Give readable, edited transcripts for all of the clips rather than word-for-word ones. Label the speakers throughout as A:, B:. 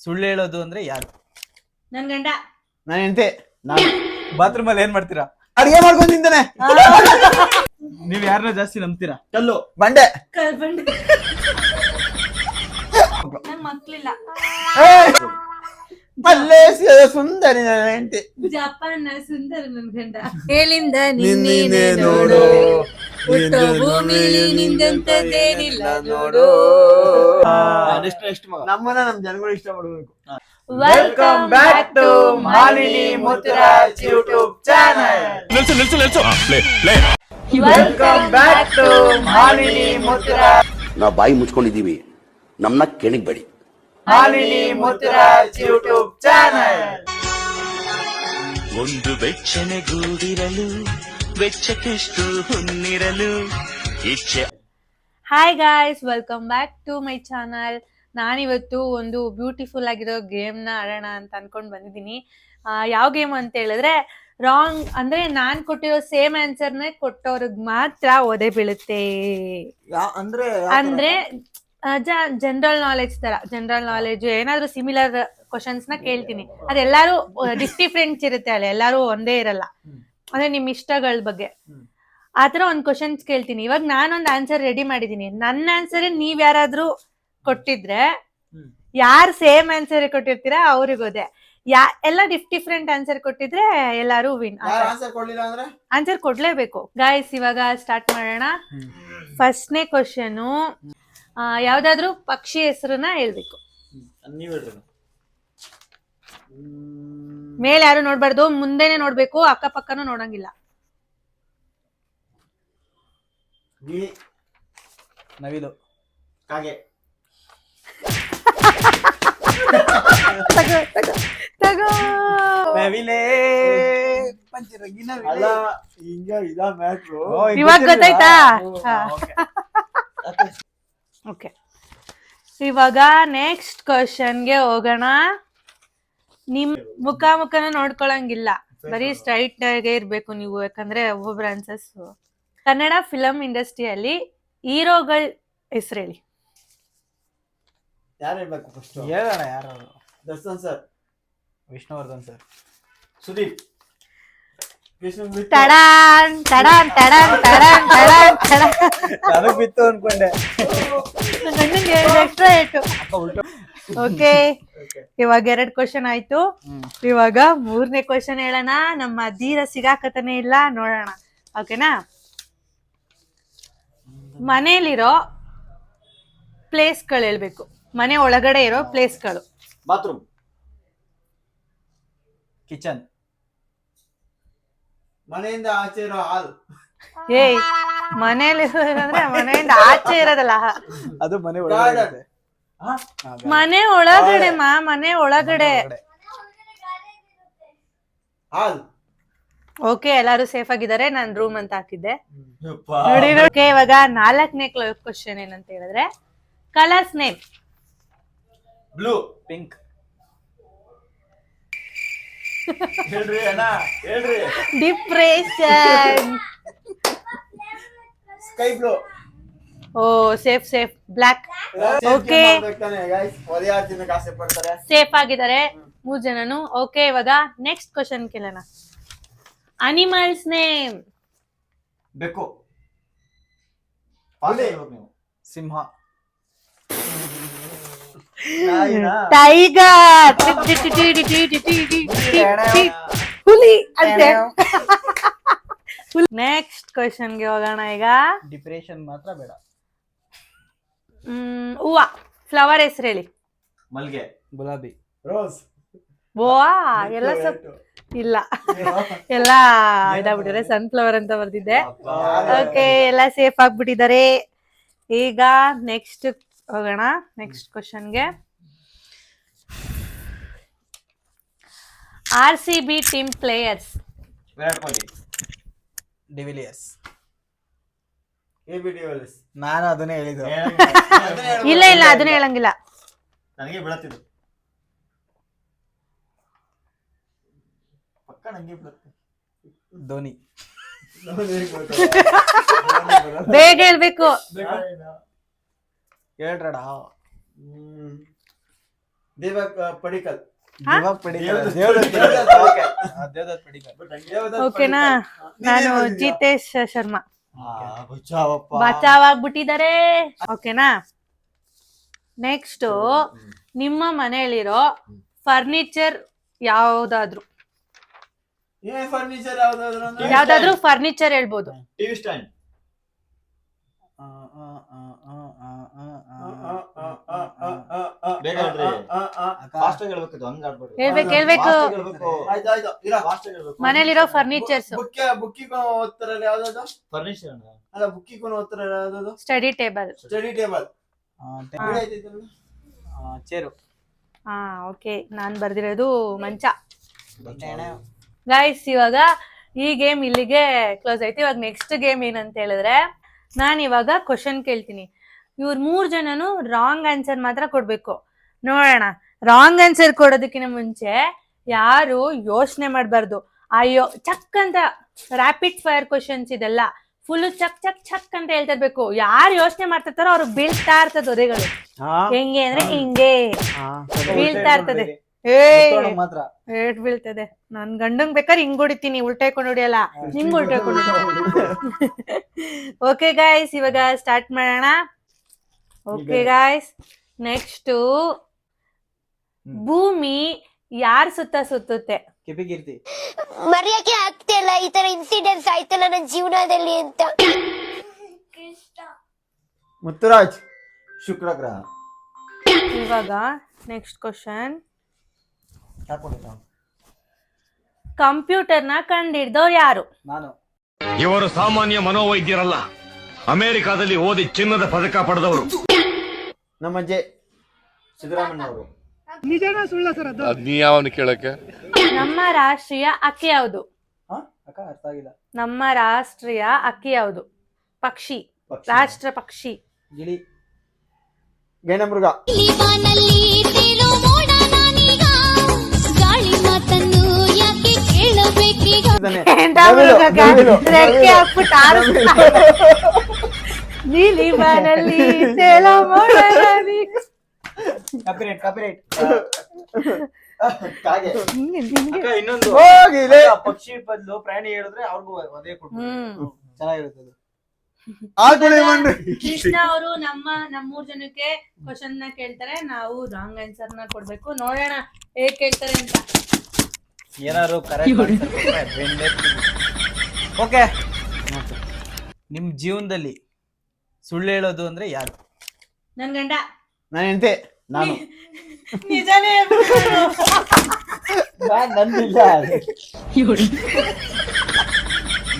A: ಸುಳ್ಳು ಹೇಳೋದು ಅಂದ್ರೆ ಯಾರು?
B: ನನ್ ಗಂಡ.
C: ನಾನು ಹೆಂಡತಿ.
A: ಬಾತ್ರೂಮ್ ಅಲ್ಲಿ ಏನ್ ಮಾಡ್ತೀರಾ?
C: ಅಡಿಗೆ ಮಾಡ್ಕೊಂಡು ತಿಂತಾನೆ.
A: ನೀವ್ ಯಾರನ್ನ ಜಾಸ್ತಿ ನಂಬ್ತೀರಾ?
C: ಕಲ್ಲು ಬಂಡೆ.
B: ಕಲ್ಬಂಡೆ. ನಂಗ್ ಮಕ್ಳಿಲ್ಲ.
C: ಅಲ್ಲೇ ಸುಂದರಿ ನನ್ನ ಹೆಂಡತಿ.
B: ಜಪಾನ್ ಸುಂದರ ನನ್ ಗಂಡ. ಹೇಳಿಂದ
C: ನಿನ್ನೆ ನೋಡು,
B: ಹುಟ್ಟೋ ಭೂಮಿಲಿ ನಿಂದಂತದೇನಿಲ್ಲ ನೋಡು.
C: ನಮ್ಮನ್ನ ನಮ್ ಜನಗಳು ಇಷ್ಟ ಪಡ್ಬೇಕು.
B: Welcome back to Malini Muthuraj YouTube channel. Welcome back to Malini Muthuraj.
D: ನಾವು ಬಾಯಿ ಮುಚ್ಕೊಂಡಿದೀವಿ, ನಮ್ಮನ್ನ ಕೆಣಕ್ಬೇಡಿ.
B: Malini Muthuraj YouTube channel.
E: ಒಂದು ಬೆಚ್ಚನೆಗೂಡಿರಲು ಬೆಚ್ಚಕ್ಕೆಷ್ಟು ಹುನ್ನಿರಲು ಇಚ್ಛೆ.
B: Hi guys, welcome back to my channel. ನಾನಿವತ್ತು ಒಂದು ಬ್ಯೂಟಿಫುಲ್ ಆಗಿರೋ ಗೇಮ್ನ ಆಡೋಣ ಅಂತ ಅನ್ಕೊಂಡ್ ಬಂದಿದ್ದೀನಿ. ಯಾವ ಗೇಮ್ ಅಂತ ಹೇಳಿದ್ರೆ, ರಾಂಗ್ ಅಂದ್ರೆ ನಾನ್ ಕೊಟ್ಟಿರೋ ಸೇಮ್ ಆನ್ಸರ್ನೇ ಕೊಟ್ಟವ್ರಿಗೆ ಮಾತ್ರ ಒದೆ ಬೀಳುತ್ತೆ. ಅಂದ್ರೆ ಜನರಲ್ ನಾಲೆಜ್ ತರ, ಜನರಲ್ ನಾಲೆಜ್ ಏನಾದ್ರು ಸಿಮಿಲರ್ ಕ್ವಶನ್ಸ್ ನ ಕೇಳ್ತೀನಿ. ಅದೆಲ್ಲಾರು ಡಿಫ್ರೆಂಟ್ಸ್ ಇರುತ್ತೆ, ಅಲ್ಲಿ ಎಲ್ಲಾರು ಒಂದೇ ಇರಲ್ಲ. ಅಂದ್ರೆ ನಿಮ್ ಇಷ್ಟಗಳ ಬಗ್ಗೆ ಆತರ ಒಂದ್ ಕ್ವಶನ್ಸ್ ಕೇಳ್ತೀನಿ. ಇವಾಗ ನಾನೊಂದ್ ಆನ್ಸರ್ ರೆಡಿ ಮಾಡಿದೀನಿ. ನನ್ನ ಆನ್ಸರ್ ನೀವ್ ಯಾರಾದ್ರೂ ಕೊಟ್ಟಿದ್ರೆ, ಯಾರು ಸೇಮ್ ಆನ್ಸರ್ ಕೊಟ್ಟಿರ್ತೀರಾ ಅವ್ರಿಗೆ ಹೋದೆ. ಎಲ್ಲ ಡಿಫ್ರೆಂಟ್ ಆನ್ಸರ್ ಕೊಟ್ಟಿದ್ರೆ ಎಲ್ಲಾರು ವಿನ್. ಆನ್ಸರ್ ಕೊಡ್ಲೇಬೇಕು ಗಾಯ್ಸ್. ಇವಾಗ ಸ್ಟಾರ್ಟ್ ಮಾಡೋಣ. ಫಸ್ಟ್ನೇ ಕ್ವಶನ್, ಯಾವ್ದಾದ್ರು ಪಕ್ಷಿ ಹೆಸರನ್ನ ಹೇಳ್ಬೇಕು. ಮೇಲೆ ಯಾರು ನೋಡ್ಬಾರ್ದು, ಮುಂದೆನೆ ನೋಡ್ಬೇಕು, ಅಕ್ಕಪಕ್ಕನೂ ನೋಡಂಗಿಲ್ಲ.
A: ನವಿಲು.
C: ಕಾಗೆ.
B: ತಗೋ
A: ನವಿಲೇ
C: ಅಲ್ಲ, ಹಿಂಗ ಇದ ಮ್ಯಾಟ್ರು.
B: ಇವಾಗ ಗೊತ್ತಾಯ್ತಾ? ಓಕೆ, ಇವಾಗ ನೆಕ್ಸ್ಟ್ ಕ್ವಶನ್ಗೆ ಹೋಗೋಣ. ನಿಮ್ ಮುಖನ ನೋಡ್ಕೊಳಂಗಿಲ್ಲ, ಬರೀ ಸ್ಟ್ರೈಟ್ ಆಗಿ ಇರ್ಬೇಕು ನೀವು, ಯಾಕಂದ್ರೆ ಒಬ್ಬೊಬ್ರ ಆನ್ಸರ್ಸ್. ಕನ್ನಡ ಫಿಲಂ ಇಂಡಸ್ಟ್ರಿಯಲ್ಲಿ ಹೀರೋಗಳ ಹೆಸರು ಹೇಳಿ.
C: ಯಾರು ಹೇಳ್ಬೇಕು ಫಸ್ಟ್?
A: ಹೇಳೋಣ ಯಾರು?
C: ದರ್ಶನ್ ಸರ್,
A: ವಿಷ್ಣುವರ್ಧನ್ ಸರ್,
C: ಸುದೀಪ್,
B: ಟಡಾನ್ ಟಡಾನ್ ಟಡಾನ್ ಟಡಾನ್ ಟಡಾನ್ ಟಡಾನ್.
A: ನನಗ್ ಬಿತ್ತು ಅನ್ಕೊಂಡೆ.
B: ಎಕ್ಸ್ಟ್ರಾ ಏಟು. ಓಕೆ, ಇವಾಗ 2 ಕ್ವಶನ್ ಆಯ್ತು. ಇವಾಗ 3ನೇ ಕ್ವಶನ್ ಹೇಳೋಣ. ನಮ್ಮ ಧೀರ ಸಿಗಾಕತನೇ ಇಲ್ಲ, ನೋಡೋಣ. ಓಕೆನಾ? ಮನೇಲಿರೋ ಪ್ಲೇಸ್ಗಳು ಹೇಳ್ಬೇಕು. ಮನೆ ಒಳಗಡೆ ಇರೋ ಪ್ಲೇಸ್ಗಳು.
C: ಬಾತ್ರೂಮ್,
A: ಕಿಚನ್,
C: ಮನೆಯಿಂದ ಆಚೆ ಇರೋ ಹಾಲ್.
B: ಏಯ್, ಮನೇಲಿ ಅಂದ್ರೆ ಮನೆಯಿಂದ ಆಚೆ ಇರೋದಲ್ಲ,
A: ಅದು ಮನೆ ಒಳಗಡೆ.
B: ಮನೆ ಒಳಗಡೆ ಮನೆ ಒಳಗಡೆ.
C: ಹಾಲ್.
B: ಓಕೆ, ಎಲ್ಲಾರು ಸೇಫ್ ಆಗಿದ್ದಾರೆ. ನಾನ್ ರೂಮ್ ಅಂತ ಹಾಕಿದ್ದೆ ನೋಡಿ. ಓಕೆ, ಇವಾಗ 4ನೇ ಕ್ವಶನ್ ಏನಂತ ಹೇಳಿದ್ರೆ, ಕಲರ್ಸ್ ನೇಮ್.
C: Blue,
A: pink.
C: ಹೇಳ್ರಿ ಅಣ್ಣ, ಹೇಳ್ರಿ.
B: Depression.
C: Sky blue.
B: Oh, safe safe. Black. Okay, safe ಆಗಿದ್ದಾರೆ 3 ಜನನು. ಓಕೆ, ಇವಾಗ ನೆಕ್ಸ್ಟ್ ಕ್ವಶನ್ ಕೇಳೋಣ. Animals name.
C: ಬೆಕ್ಕು,
A: ಸಿಂಹ,
B: ಟೈಗರ್, ಹುಲಿ ಅಂತೆ. ನೆಕ್ಸ್ಟ್ ಕ್ವಶನ್ಗೆ ಹೋಗೋಣ. ಈಗ
A: ಡಿಪ್ರೆಷನ್ ಮಾತ್ರ ಬೇಡ.
B: ಹೂವ, ಫ್ಲವರ್ ಹೆಸರು ಹೇಳಿ.
C: ಮಲ್ಗೆ,
A: ಗುಲಾಬಿ,
C: ರೋಸ್.
B: ವಾ, ಎಲ್ಲ ಇಲ್ಲ, ಎಲ್ಲ ಇದಾಗ್ಬಿಟ್ಟಿದ್ದಾರೆ. ಸನ್ಫ್ಲವರ್ ಅಂತ ಬರ್ದಿದ್ದೆ. ಓಕೆ, ಎಲ್ಲ ಸೇಫ್ ಆಗ್ಬಿಟ್ಟಿದ್ದಾರೆ. ಈಗ ನೆಕ್ಸ್ಟ್ ಹೋಗೋಣ. ನೆಕ್ಸ್ಟ್ ಕ್ವಶನ್ಗೆ, RCB team players.
C: Virat Kohli,
A: de Villiers.
C: AB de Villiers.
A: ನಾನು ಅದನ್ನೇ ಹೇಳಿದ್ದು.
B: ಇಲ್ಲ ಇಲ್ಲ, ಅದನ್ನೇ ಹೇಳಂಗಿಲ್ಲ.
C: ನನಗೆ ಬೀಳತ್ತಿದ್ದು ಪಕ್ಕ, ನಂಗೆ ಬೀಳುತ್ತೆ.
A: ಧೋನಿ.
B: ಬೇಗ ಹೇಳ್ಬೇಕು.
A: ಹೇಳ್ರಡ.
C: ದೇವಕ್ ಪಡಿಕಲ್.
A: ದೇವದತ್ ಪಡಿಕಲ್.
C: ದೇವದತ್ ಓಕೆ.
A: ದೇವದತ್ ಪಡಿಕಲ್.
C: ದೇವದತ್
B: ಓಕೆನಾ?
C: ಪಡಿಕಲ್.
B: ನಾನು
C: ನೀನೇನ್
B: ಜಿತೇಶ್ ಶರ್ಮಾ.
C: ಬಚಾವಪ್ಪ.
B: ಬಚಾವಾಗ್ಬಿಟ್ಟಿದ್ದಾರೆ. ಓಕೆನಾ? ನೆಕ್ಸ್ಟ್ ನಿಮ್ಮ ಮನೆಯಲ್ಲಿರೋ ಫರ್ನಿಚರ್ ಯಾವ್ದಾದ್ರು
C: ಏನ್ ಫರ್ನಿಚರ್ ಯಾವ್ದಾದ್ರು ಅಂದ್ರೆ?
B: ಯಾವ್ದಾದ್ರು ಫರ್ನಿಚರ್ ಹೇಳ್ಬೋದು.
C: TV stand. ಬೇಗ ಹೇಳ್ರಿ. ಫಾಸ್ಟ್ ಆಗಿ ಹೇಳ್ಬೇಕು, ಹಂಗ ಆಡ್ಬೇಡಿ.
B: ಹೇಳ್ಬೇಕು.
C: ಆಯ್ತು ಇರ ಫಾಸ್ಟ್ ಆಗಿ ಹೇಳ್ಬೇಕು.
B: ಮನೇಲಿರೋ ಫರ್ನಿಚರ್ಸ್.
C: ಬುಕ್ಕಿಗೂ ಓದ್ತಾರಲ್ಲ ಯಾವ್ದಾದ್ರು ಫರ್ನಿಚರ್ ಅಲ್ಲ, ಬುಕ್ಕಿಗೂ ಓದ್ತಾರಲ್ಲ ಯಾವ್ದಾದ್ರು
B: study table.
C: Study table.
A: Chair.
B: ಹಾ ಓಕೆ, ನಾನ್ ಬರ್ದಿರೋದು ಮಂಚ. ಗೈಸ್, ಇವಾಗ ಈ ಗೇಮ್ ಇಲ್ಲಿಗೆ ಕ್ಲೋಸ್ ಆಯ್ತು. ಇವಾಗ ನೆಕ್ಸ್ಟ್ ಗೇಮ್ ಏನಂತ ಹೇಳಿದ್ರೆ, ನಾನು ಇವಾಗ ಕ್ವಶನ್ ಕೇಳ್ತೀನಿ. ಇವ್ರ 3 ಜನನು ರಾಂಗ್ ಆನ್ಸರ್ ಮಾತ್ರ ಕೊಡ್ಬೇಕು. ನೋಡೋಣ. ರಾಂಗ್ ಆನ್ಸರ್ ಕೊಡೋದಕ್ಕಿಂತ ಮುಂಚೆ ಯಾರು ಯೋಚನೆ ಮಾಡ್ಬಾರ್ದು. ಅಯ್ಯೋ ಚಕ್ ಅಂತ ರ್ಯಾಪಿಡ್ ಫೈರ್ ಕ್ವಶನ್ಸ್ ಇದೆಲ್ಲ ಫುಲ್ ಚಕ್ ಚಕ್ ಚಕ್ ಅಂತ ಹೇಳ್ತಾ ಇರ್ಬೇಕು. ಯಾರು ಯೋಚನೆ ಮಾಡ್ತಿರ್ತಾರೋ ಅವ್ರಿಗೆ ಬೀಳ್ತಾ ಇರ್ತದೆ ಒರೆಗಳು. ಹೆಂಗೆ ಅಂದ್ರೆ ಹಿಂಗೆ ಬೀಳ್ತಾ ಇರ್ತದೆ.
A: ಮಾತ್ರ
B: ಏಟ್ ಬೀಳ್ತದೆ. ನನ್ ಗಂಡಂಗ್ ಬೇಕಾದ್ರೆ ಹಿಂಗ್ ಹೊಡಿತೀನಿ, ಉಲ್ಟಾಯ್ಕೊಂಡು ಹೊಡಿಯಲ್ಲ, ಹಿಂಗ್ ಉಲ್ಟಾಯ್ಕೊಂಡು. ಓಕೆ ಗಾಯ್ಸ್, ಇವಾಗ ಸ್ಟಾರ್ಟ್ ಮಾಡೋಣ. ಓಕೆ ಗಾಯ್ಸ್, ನೆಕ್ಸ್ಟ್ ಭೂಮಿ ಯಾರ್ ಸುತ್ತ ಸುತ್ತುತ್ತೆ?
A: ಕಿಪಿಕೀರ್ತಿ.
F: ಮರೆಯಕ್ಕೆ ಆಗ್ತಿಲ್ಲ ಈ ತರ ಇನ್ಸಿಡೆಂಟ್ಸ್ ಆಯ್ತಲ್ಲ ನನ್ನ ಜೀವನದಲ್ಲಿ ಅಂತ.
C: ಮುತ್ತುರಾಜ್. ಶುಕ್ರ ಗ್ರಹ.
B: ಇವಾಗ ನೆಕ್ಸ್ಟ್ ಕ್ವಶನ್. ಕಂಪ್ಯೂಟರ್ನ ಕಂಡಿಡ್ದವ್ರು ಯಾರು?
A: ನಾನು.
G: ಇವರು ಸಾಮಾನ್ಯ ಮನೋವೈದ್ಯರಲ್ಲ, ಅಮೆರಿಕಾದಲ್ಲಿ ಓದಿ ಚಿನ್ನದ ಪದಕ ಪಡೆದವರು.
C: ನಮ್ಮ ಅಜ್ಜೆ ಸಿದ್ದರಾಮಯ್ಯ ಅವರು.
H: ನೀ ಯಾವನು ಕೇಳಕ್ಕೆ?
B: ನಮ್ಮ ರಾಷ್ಟ್ರೀಯ ಅಕ್ಕಿ ಯಾವುದು?
A: ಅಕ್ಕ ಅರ್ಥ ಆಗಿಲ್ಲ.
B: ನಮ್ಮ ರಾಷ್ಟ್ರೀಯ ಅಕ್ಕಿ ಯಾವುದು? ಪಕ್ಷಿ. ರಾಷ್ಟ್ರ ಪಕ್ಷಿ.
A: ಗಿಳಿ.
C: ಗೇಣಮೃಗ.
B: ನೀಲಿ ಬಾನಲ್ಲಿ ತೇಲೋ ಮೋಡ ನಾನೀಗ.
A: ಕಾಪಿರೇಟ್.
C: ಕಾಗೆ.
A: ಅಕ್ಕ ಇನ್ನೊಂದು
C: ಹೋಗಿಲೆ.
A: ಪಕ್ಷಿ ಬದಲು ಪ್ರಾಣಿ ಹೇಳಿದ್ರೆ ಅವ್ರಿಗೂ ಅದೇ ಕೊಡ್ಬೋದು. ಚೆನ್ನಾಗಿರುತ್ತೆ.
B: ಕೃಷ್ಣ ಅವರು ನಮ್ಮೂರ್ ಜನಕ್ಕೆ ಕ್ವಶನ್ ನ ಕೇಳ್ತಾರೆ, ನಾವು ರಾಂಗ್ ಆನ್ಸರ್ ನ ಕೊಡ್ಬೇಕು. ನೋಡೋಣ ಹೇಗ್ ಕೇಳ್ತಾರೆ ಅಂತ.
A: ಏನಾದ್ರು ಕರೆಕ್ಟ್. ಓಕೆ, ನಿಮ್ ಜೀವನದಲ್ಲಿ ಸುಳ್ಳು ಹೇಳೋದು ಅಂದ್ರೆ ಯಾರು?
B: ನನ್ ಗಂಡ.
C: ನಾನು ಹೆಂಡತಿ. ನಾನು.
B: ನಿಜಾನೇ
C: ನಂದಿಲ್ಲ.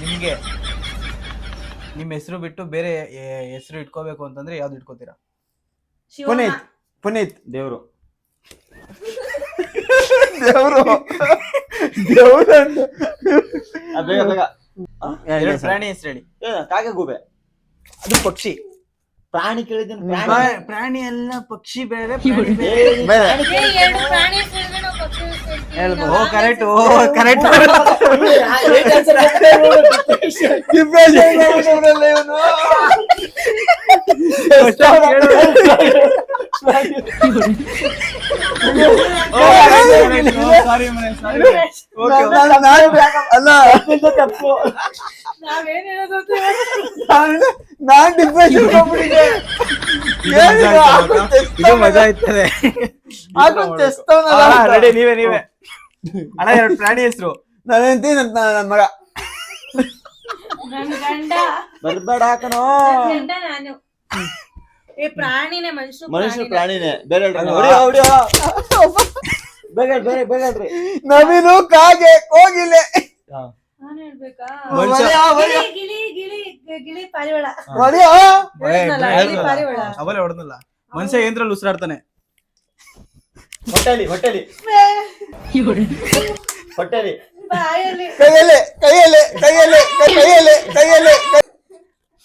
A: ನಿಮ್ಗೆ ನಿಮ್ ಹೆಸರು ಬಿಟ್ಟು ಬೇರೆ ಹೆಸರು ಇಟ್ಕೋಬೇಕು ಅಂತಂದ್ರೆ ಯಾವ್ದು ಇಟ್ಕೋತೀರಾ?
C: ಪುನೀತ್. ಪುನೀತ್. ದೇವ್ರು. ಬೇಗ ಬೇಗ.
A: ಪ್ರಾಣಿ ಹೆಸರು ಹೇಳಿ.
C: ಕಾಗೆ ಗೂಬೆ.
A: ಅದು ಪಕ್ಷಿ.
C: ಪ್ರಾಣಿ ಕೇಳಿದ್ದೀನಿ.
A: ಪ್ರಾಣಿ ಎಲ್ಲ ಪಕ್ಷಿ ಬೇರೆ. ಓ ಕರೆಕ್ಟ್.
C: ನಾನ್ ಡಿಪ್ರೆಷನ್
A: ಇದು ಮಜಾ ಇರ್ತದೆ. ರೆಡಿ? ನೀವೇ ಅಣ್ಣ. 2 ಪ್ರಾಣಿ ಹೆಸರು.
C: ನಾನು ಹೆಂಡತಿ, ನನ್ನ ಮಗ.
B: ನನ್ ಗಂಡ.
C: ಬರ್ಬೇಡ ಹಾಕನೋ.
B: ಗಂಡ ನಾನು. ಏ ಪ್ರಾಣಿನೇ,
C: ಮನುಷ್ಯ ಪ್ರಾಣಿನೇ. ಬೇರೆ ಬೇಗ. ನವೀನು ಕಾಗೆ ಕೋಗಿಲೆ.
B: ನಾನು ಹೇಳ್ಬೇಕಾ?
A: ಮನುಷ್ಯ.
B: ಗಿಳಿ ಪಾರಿವಾಳ.
A: ಅವಲೇ ಹೊಡೆದಲ್ಲ. ಮನುಷ್ಯ ಏನ್ರಲ್ಲಿ ಉಸಿರಾಡ್ತಾನೆ?
C: ಹೊಟ್ಟೆಲಿ.
B: ಬಾಯಲ್ಲಿ.
C: ಕೈಯಲ್ಲಿ.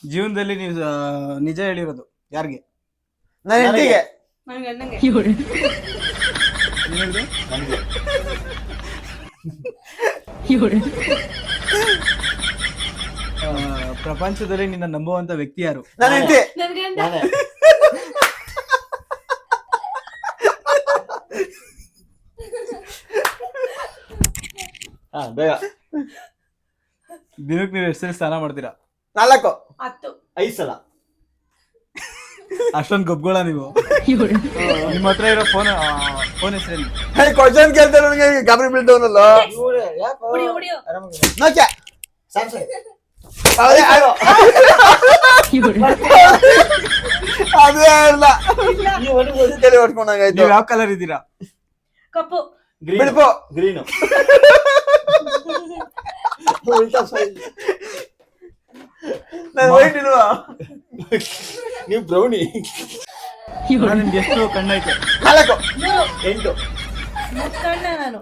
A: ಜೀವನದಲ್ಲಿ ನೀವು ನಿಜ ಹೇಳಿರೋದು ಯಾರಿಗೆ?
C: ನನ್ನ ಹೆಂಡತಿಗೆ.
B: ನನ್ ಗಂಡಂಗೆ.
A: ಪ್ರಪಂಚದಲ್ಲಿ ನಿನ್ನ ನಂಬುವಂತ ವ್ಯಕ್ತಿ ಯಾರು?
C: ನನ್ನ ಹೆಂಡತಿ.
B: ನನ್ ಗಂಡ.
C: ಬೇಗ.
A: ದಿನಕ್ಕೆ ನೀವು ಎಷ್ಟು ಸಲ ಸ್ನಾನ ಮಾಡ್ತೀರಾ?
C: 4
B: 10
C: 5 ಸಲ.
A: ಅಷ್ಟೊಂದು ಗೊಬ್ಬಗಳ ನೀವು. ನಿಮ್ಮ ಹತ್ರ ಇರೋ ಫೋನ್ ಹೆಸರೇನು?
C: ಕ್ವಶನ್ ಕೇಳ್ತಾರೆ ನನಗೆ ಗಾಬರಿ ಬೀಳ್ತವನಲ್ಲ.
B: ಹೊಡಿಯೋ
C: ನೋಕೆ ಸ್ಯಾಮ್ಸಂಗ್ ಅದೇ ಇಲ್ಲ ತಲೆ ಹೊಡ್ಕೊಂಡಾಗಾಯ್ತು.
A: ನೀವು ಯಾವ ಕಲರ್ ಇದ್ದೀರಾ?
B: ಕಪ್ಪು
C: ಬಿಡ್ಪೋ ಗ್ರೀನು. ನಾನು ವೈಟ್ ಇಲ್ವಾ? ನೀವು ಬ್ರೌನಿ.
A: ನಿಮ್ಗೆ ಎಷ್ಟು ಕಣ್ಣೈತೆ?
C: 4 8
B: ಮುಕ್ಕಣ್ಣ ನಾನು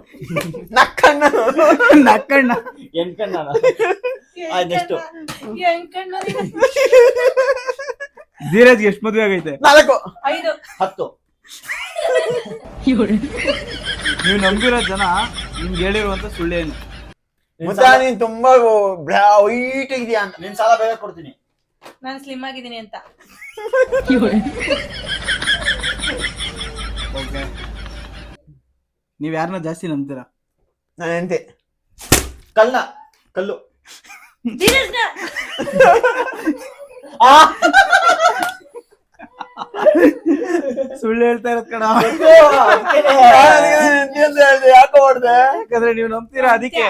C: ನಕ್ಕಣ್ಣ
A: ನಕ್ಕಣ್ಣ
C: 8 ಕಣ್ಣ. ನೆಕ್ಸ್ಟ್
B: ಎಂಕಣ್ಣ
A: ಧೀರಜ್ಗೆ ಎಷ್ಟು ಮದುವೆ ಆಗೈತೆ?
C: 4
B: 5
C: 10.
A: ನೀವು ನಂಬಿರೋ ಜನ ನಿಮ್ಗೆ ಹೇಳಿರುವಂತ ಸುಳ್ಳೇನು?
C: ಮತ್ತೆ ನೀನ್ ತುಂಬಾ ವೈಟ್ ಇದೆಯಾ ಅಂತ. ನಿನ್ ಸಾಲ ಬೇಗ ಕೊಡ್ತೀನಿ.
B: ನಾನು ಸ್ಲಿಮ್ ಆಗಿದ್ದೀನಿ ಅಂತ.
A: ಓಕೆ, ನೀವ್ ಯಾರನ್ನ ಜಾಸ್ತಿ ನಂಬ್ತೀರಾ?
C: ನಾನು ಹೆಂಡತಿ. ಕಲ್ಲು
B: ಧೀರಜ್ನ
A: ಸುಳ್ಳು ಹೇಳ್ತಾ ಇರೋದ್ ಕಣ.
C: ಯಾಕೆ ಹೊಡ್ದೆ?
A: ಯಾಕಂದ್ರೆ ನೀವು ನಂಬ್ತೀರಾ ಅದಕ್ಕೆ.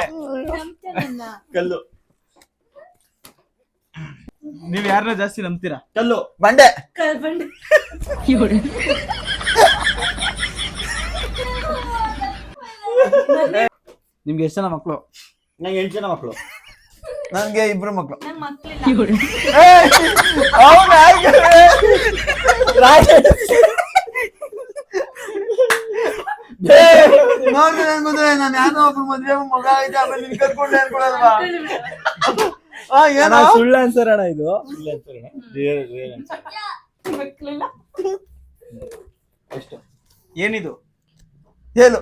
B: ನಂಬ್ತಾನನ್ನ.
C: ಕಲ್ಲು
A: ನೀವ್ ಯಾರನ್ನ ಜಾಸ್ತಿ ನಂಬ್ತೀರಾ?
C: ಕಲ್ಲು ಬಂಡೆ.
B: ಕಲ್ಬಂಡೆ
A: ನಿಮ್ಗೆ ಎಷ್ಟು ಜನ ಮಕ್ಕಳು?
C: ನಂಗೆ 8 ಜನ ಮಕ್ಕಳು. ನನ್ಗೆ 2 ಮಕ್ಕಳು.
B: ನಂಗ್ ಮಕ್ಳಿಲ್ಲ.
C: ನಾನು ಯಾರೋ ಒಬ್ರು ಮದ್ವೆ ಮಗ ಆಯ್ತು ಆಮೇಲೆ ನಿನ್ ಕರ್ಕೊಂಡೆ ಅನ್ಕೊಳಲ್ವಾ? ಏನೋ
A: ಸುಳ್ಳು ಅನ್ಸರ್ ಅಣ್ಣ ಇದು.
B: ಮಕ್ಳಿಲ್ಲ.
C: ಎಷ್ಟು
A: ಏನಿದು?
C: ಹೇಳು.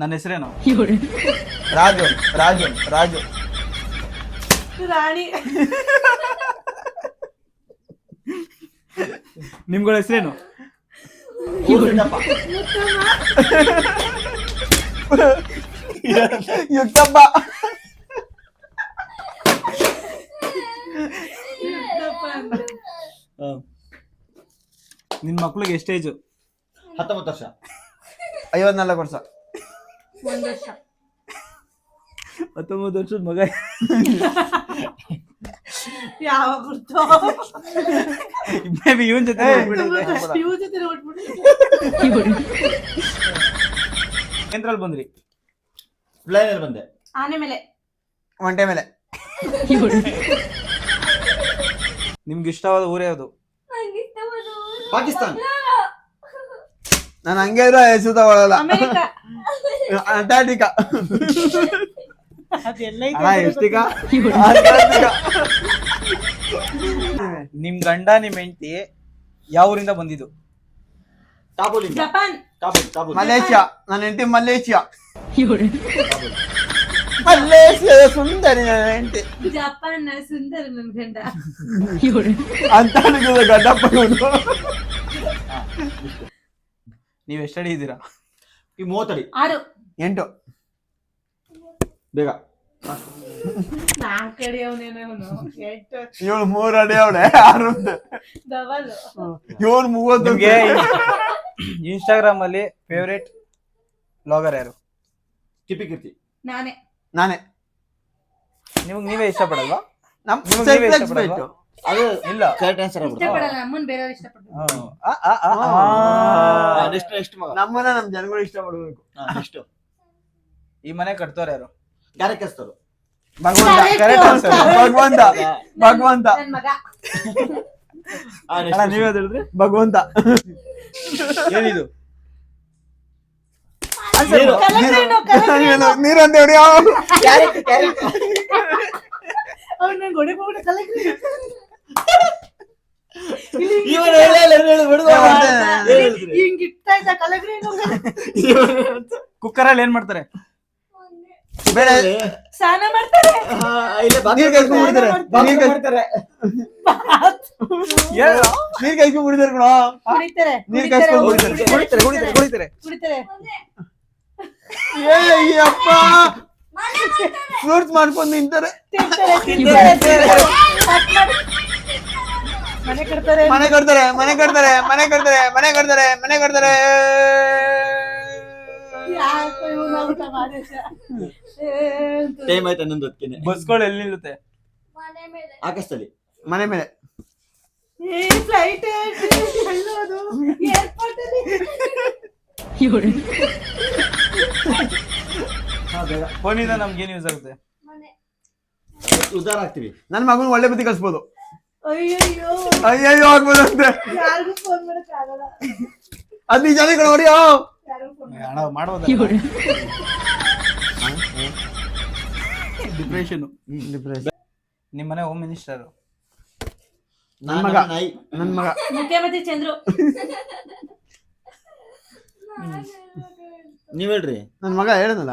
A: ನನ್ನ ಹೆಸರೇನು?
C: ರಾಜು ರಾಜು ರಾಜು.
B: ರಾಣಿ.
A: ನಿಮ್ಗಳ ಹೆಸರೇನು?
C: ಯುಕ್ತಪ್ಪ.
A: ನಿನ್ ಮಕ್ಳಿಗೆ ಎಷ್ಟು ಏಜು?
C: 19 ವರ್ಷ. 54 ವರ್ಷ.
B: 1 ವರ್ಷ.
A: 19 ವರ್ಷದ ಮಗ.
B: ಯಾವ ಗುರ್ತು?
A: ಮೇಬಿ ಇವನ್ ಜೊತೆ
B: ಇವ್ರ ಜೊತೆ ನೋಡ್ಬಿಟ್ಟು
A: ಏನ್ರಲ್ಲಿ ಬಂದ್ರಿ?
C: ಪ್ಲೇನಲ್ಲಿ ಬಂದೆ.
B: ಆನೆ ಮೇಲೆ.
C: ಒಂಟೆ ಮೇಲೆ.
A: ನಿಮ್ಗೆ ಇಷ್ಟವಾದ ಊರು ಯಾವುದು?
C: ಪಾಕಿಸ್ತಾನ. ನಾನು ಹಂಗೆ ಇರೋ ಹೆಸರು ತಗೊಳಲ್ಲ.
B: ಅಮೆರಿಕ.
C: ಅಂಟಾರ್ಟಿಕಾ.
A: ಎಷ್ಟಿಗ? ನಿಮ್ ಗಂಡ ನಿಮ್ ಹೆಂಡತಿ ಯಾವ ಊರಿಂದ ಬಂದಿದ್ದು?
C: ಕಾಬೂಲಿಂದ.
B: ಜಪಾನ್.
C: ಕಾಬೂಲ್. ಮಲೇಷಿಯಾ. ನನ್ನ ಹೆಂಡತಿ ಮಲೇಷಿಯಾ. ಮಲೇಷಿಯಾದ ಸುಂದರಿ ನನ್ನ ಹೆಂಡತಿ.
B: ಜಪಾನ್ ಸುಂದರ ನನ್ ಗಂಡ.
C: ಅಂಟಾರ್ಟಿಕಾದ ಗಡ್ಡಪ್ಪ ಇವನು.
A: ನೀವ್ ಎಷ್ಟು ಅಡಿ ಇದ್ದೀರಾ?
C: ಈ 30 ಅಡಿ.
B: 6
C: 8 ಬೇಗ.
B: 4 ಅಡಿ ಅವನೇನೋ ಅವನು. 8
C: ಇವಳು 3 ಅಡಿ ಅವಳೆ. 6
B: ಡಬಲ್.
C: ಇವನು 30.
A: ನಿಮ್ಗೆ ಇನ್ಸ್ಟಾಗ್ರಾಮ್ ಅಲ್ಲಿ ಫೇವರೇಟ್ ಬ್ಲಾಗರ್ ಯಾರು?
C: ಕಿಪಿ. ನಾನೇ.
A: ನೀವೇ ಇಷ್ಟಪಡಲ್ವಾ?
C: ನೀವೇ ಇಷ್ಟಪಡಲ್ವಾ? ಅದು
A: ಇಲ್ಲ,
C: ಕರೆಕ್ಟ್ ಆನ್ಸರ್ ಆಗ್ಬಿಡು.
B: ಇಷ್ಟಪಡಲ್ಲ. ನಮ್ಮನ್ ಬೇರೆಯವ್ರು ಇಷ್ಟಪಡ್ತಾರೆ.
C: ನೆಕ್ಸ್ಟ್ ಮಗ. ನಮ್ಮನ್ನ ನಮ್ಮ ಜನಗಳು ಇಷ್ಟಪಡಬೇಕು. ನೆಕ್ಸ್ಟ್
A: ಈ ಮನೆ ಕಟ್ತವ್ರು ಯಾರು?
C: ಕಾರ್ಯಕರ್ತರು.
A: ಭಗವಂತ. Correct answer.
C: ಭಗವಂತ.
B: ನನ್ ಮಗ.
A: ನೀವೇ ಹೇಳಿದ್ರಿ
C: ಭಗವಂತ.
A: ಏನಿದು?
C: ನೀರಂತ ಹೊಡಿ.
B: ಅವ್ನು ನಂಗೆ ಹೊಡಿಬೋದು ಕಲಕ್ರಿ.
C: ಹಿಂಗ್
B: ಇಟ್ಟ ಇದ್ದ ಕಲಕ್ರಿ.
A: ಕುಕ್ಕರಲ್ಲಿ ಏನ್ ಮಾಡ್ತಾರೆ?
C: ಬೇಡ
B: ಸ್ನಾನ ಮಾಡ್ತಾರೆ.
C: ನೀರ್ ಕಾಯ್ಸ್ಕೊಂಡ್ ಬಿಡ್ತಾರೆ ನೀರ್ ಕಾಯ್ಸ್ಕೊಂಡ್ ಬಿಡ್ತಾರೆ ಕಣೋ
B: ಕುಡಿತಾರೆ
C: ನೀರ್ ಕಾಯ್ಸ್ಕೊಂಡ್ ಬಿಡ್ತಾರೆ
A: ಕುಡಿತಾರೆ
B: ಕುಡಿತಾರೆ.
C: ಅಪ್ಪ ಫ್ರೂಟ್ಸ್ ಮಾಡ್ಕೊಂಡು ನಿಂತಾರೆ
B: ಮನೆ ಕಟ್ತಾರೆ.
C: ಮನೆ ಕಟ್ತಾರೆ ಮನೆ ಕಟ್ತಾರೆ ಮನೆ ಕಟ್ತಾರೆ ಮನೆ ಕಟ್ತಾರೆ ಮನೆ ಕಟ್ತಾರೆ ಟೈಮ್ ಆಯ್ತು 11 ಹೊತ್ತಿಗೆ.
A: ಬಸ್ಗಳು ಎಲ್ಲಿ ನಿಲ್ಲುತ್ತೆ?
C: ಆಕಾಶದಲ್ಲಿ ಮನೆ ಮೇಲೆ
B: ಫ್ಲೈಟ್
A: ಫೋನಿಂದ ನಮ್ಗೇನ್ ಯೂಸ್ ಆಗುತ್ತೆ?
C: ಉದ್ದಾರ ಆಗ್ತೀವಿ. ನನ್ನ ಮಗನ ಒಳ್ಳೆ ಬುದ್ಧಿ ಕಲಿಸ್ಬೋದು.
B: ಅಯ್ಯಯ್ಯೋ
C: ಅಯ್ಯಯ್ಯೋ ಆಗ್ಬೋದು ಅಂತೆ.
B: ಯಾರಿಗೂ ಫೋನ್ ಮಾಡಕ್ ಆಗಲ್ಲ.
C: ಅದ್ ನಿಜಾನೇ ಕಣ ಹೊಡಿಯೋ.
A: ಹಣ ಮಾಡೋದ ಡಿಪ್ರೆಷನ್. ನಿಮ್ಮನೆ ಹೋಮ್ ಮಿನಿಸ್ಟರ್
C: ನನ್ನ ಮಗ ನನ್ನ ಮಗ
B: ಮುಖ್ಯಮಂತ್ರಿ ಚಂದ್ರು.
C: ನೀವ್ ಹೇಳ್ರಿ. ನನ್ನ ಮಗ ಹೇಳದಲ್ಲ.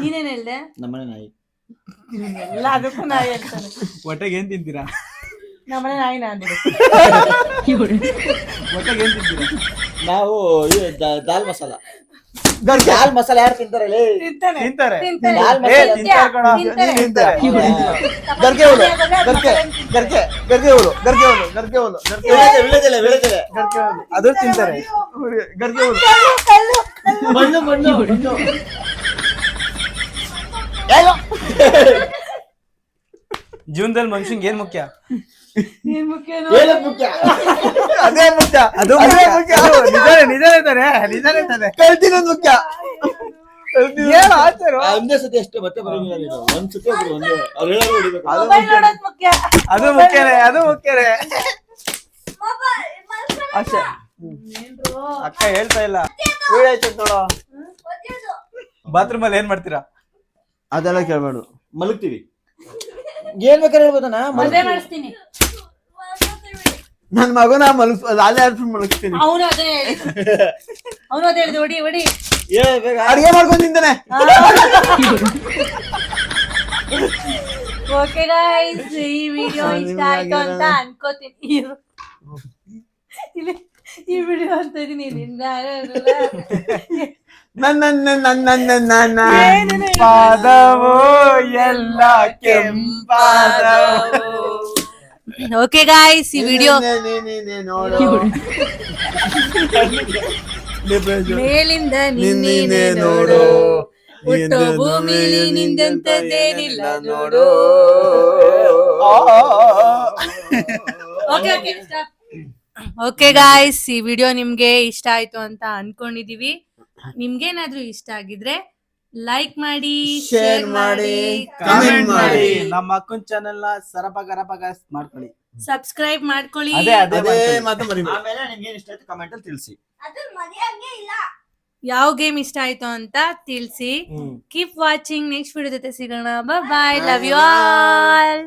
B: ನೀನೇನ್ ಹೇಳ್ದೆ?
C: ನಮ್ಮನೆ ನಾಯಿ.
B: ಎಲ್ಲ ಅದಕ್ಕೂ ನಾಯಿ ಹೇಳ್ತಾನೆ.
A: ಹೊಟ್ಟೆಗೆ ಏನ್ ತಿಂತೀರಾ?
B: ನಮ್ಮನೆ ನಾಯಿ ನಾನು.
A: ಹೊಟ್ಟೆಗೆ ಏನ್ ತಿಂತೀರಾ?
C: ನಾವು ದಾಲ್ ಮಸಾಲ. ದಾಲ್ ಮಸಾಲ ಯಾರು ತಿಂತಾರೆ?
B: ತಿಂತಾನೆ.
A: ತಿಂತಾರೆ.
C: ದಾಲ್
A: ಏ
C: ಮಸಾಲ
A: ತಿಂತಾರೆ ಕಣ.
B: ತಿಂತಾರೆ.
A: ತಿಂತಾರೆ.
C: ಗರ್ಗೆ ಹುಳು ಗರ್ಗೆ ಗರ್ಗೆ ಗರ್ಗೆ ಹುಳು ಗರ್ಗೆ ಹುಳು ಗರ್ಗೆ ಹುಳು ವಿಳೆದೆಲೆ ವಿಳೆದೆಲೆ ಗರ್ಗೆ ಹುಳು
A: ಅದು ತಿಂತಾರೆ.
C: ಗರ್ಗೆ ಹುಳು
B: ಕಲ್ಲು
C: ಮಣ್ಣು ಮಣ್ಣು ಮಣ್ಣು.
A: ಜೀವನದಲ್ಲಿ ಮನುಷ್ಯಂಗೆ ಏನ್ ಮುಖ್ಯ?
B: ಏನ್ ಮುಖ್ಯನೋ?
C: ಏನಕ್ ಮುಖ್ಯ?
A: ಅದೇ ಮುಖ್ಯ. ಅದು ಮುಖ್ಯ. ನಿಜಾನೇ ತಾನೆ.
C: ಕಲ್ತಿನೊಂದು ಮುಖ್ಯ.
A: ಏನು ಆಚಾರ?
C: ಒಂದೇ ಸತಿ ಅಷ್ಟೇ ಮತ್ತೆ ಬರೋದಿಲ್ಲ ನೀನು. ಒಂದ್ ಸತಿ ಒಬ್ರು ಒಂದೇ ಅವ್ರು ಹೇಳೋದು ಹೊಡಿಬೇಕು.
B: ಮೊಬೈಲ್ ನೋಡೋದ್ ಮುಖ್ಯ.
A: ಅದು ಮುಖ್ಯನೇ. ಅಷ್ಟೇ. ಅಕ್ಕ ಹೇಳ್ತಾ ಇಲ್ಲ.
C: ವೀಡಾಯ್ತು ನೋಡೋ.
A: ಬಾತ್ರೂಮ್ ಅಲ್ಲಿ ಏನ್ ಮಾಡ್ತೀರಾ?
C: ಅದೆಲ್ಲ ಕೇಳ್ಬಾರ್ದು. ಮಲಗ್ತೀವಿ. ಏನ್ ಬೇಕಾದ್ರೆ ಹೇಳ್ಬೋದಣ್ಣ.
B: ಮದ್ವೆ ಮಾಡಿಸ್ತೀನಿ.
C: ನನ್ ಮಗನ ಅಲ್ಲೇ ಆಡ್ಸ್ಬಿಟ್ಟು ಮಲಗಿಸ್ತೀನಿ.
B: ಅವನು ಅದೇ ಹೇಳಿದ ಹೊಡಿ
C: ಅಡಿಗೆ ಮಾಡ್ಕೊಂಡು ತಿಂತಾನೆ.
B: ಓಕೆ ಗೈಸ್, ಈ ವಿಡಿಯೋ ಇಷ್ಟ ಆಯ್ತು ಅಂತ ಅನ್ಕೋತೀನಿ. ಈ ವಿಡಿಯೋ ಅಂತ ಇದೀನಿ.
C: ನನ್ನ
A: ಪಾದವೋ ಎಲ್ಲ ಕೆಂಪಾದವೋ.
B: ಓಕೆ ಗಾಯ್ಸ್, ಈ ವಿಡಿಯೋ ಮೇಲಿಂದ ನಿನ್ನೆ ನೋಡು, ಹುಟ್ಟೋ ಭೂಮಿಲಿ ನಿಂದಂತದೇನಿಲ್ಲ ನೋಡು. ಓಕೆ ಗಾಯ್ಸ್, ಈ ವಿಡಿಯೋ ನಿಮ್ಗೆ ಇಷ್ಟ ಆಯ್ತು ಅಂತ ಅನ್ಕೊಂಡಿದೀವಿ. ನಿಮ್ಗೇನಾದ್ರೂ ಇಷ್ಟ ಆಗಿದ್ರೆ ಲೈಕ್ ಮಾಡಿ, ಶೇರ್ ಮಾಡಿ,
C: ಕಮೆಂಟ್ ಮಾಡಿ.
A: ನಮ್ಮ ಅಕ್ಕನ್ ಚಾನೆಲ್ ನ ಸರಪಗರಪಗ ಮಾಡ್ಕೊಳ್ಳಿ,
B: ಸಬ್ಸ್ಕ್ರೈಬ್ ಮಾಡ್ಕೊಳ್ಳಿ.
A: ಅದೇ
C: ಮಾತು ಮರಿಬೇಡಿ. ಆಮೇಲೆ ನಿಮ್ಗೆ ಏನ್ ಇಷ್ಟ ಆಯ್ತು ಕಮೆಂಟ್ ಅಲ್ಲಿ ತಿಳಿಸಿ.
B: ಯಾವ ಗೇಮ್ ಇಷ್ಟ ಆಯ್ತು ಅಂತ ತಿಳಿಸಿ. Keep watching. ನೆಕ್ಸ್ಟ್ ವಿಡಿಯೋ ಜೊತೆ ಸಿಗೋಣ. ಬಾಯ್. Love you all.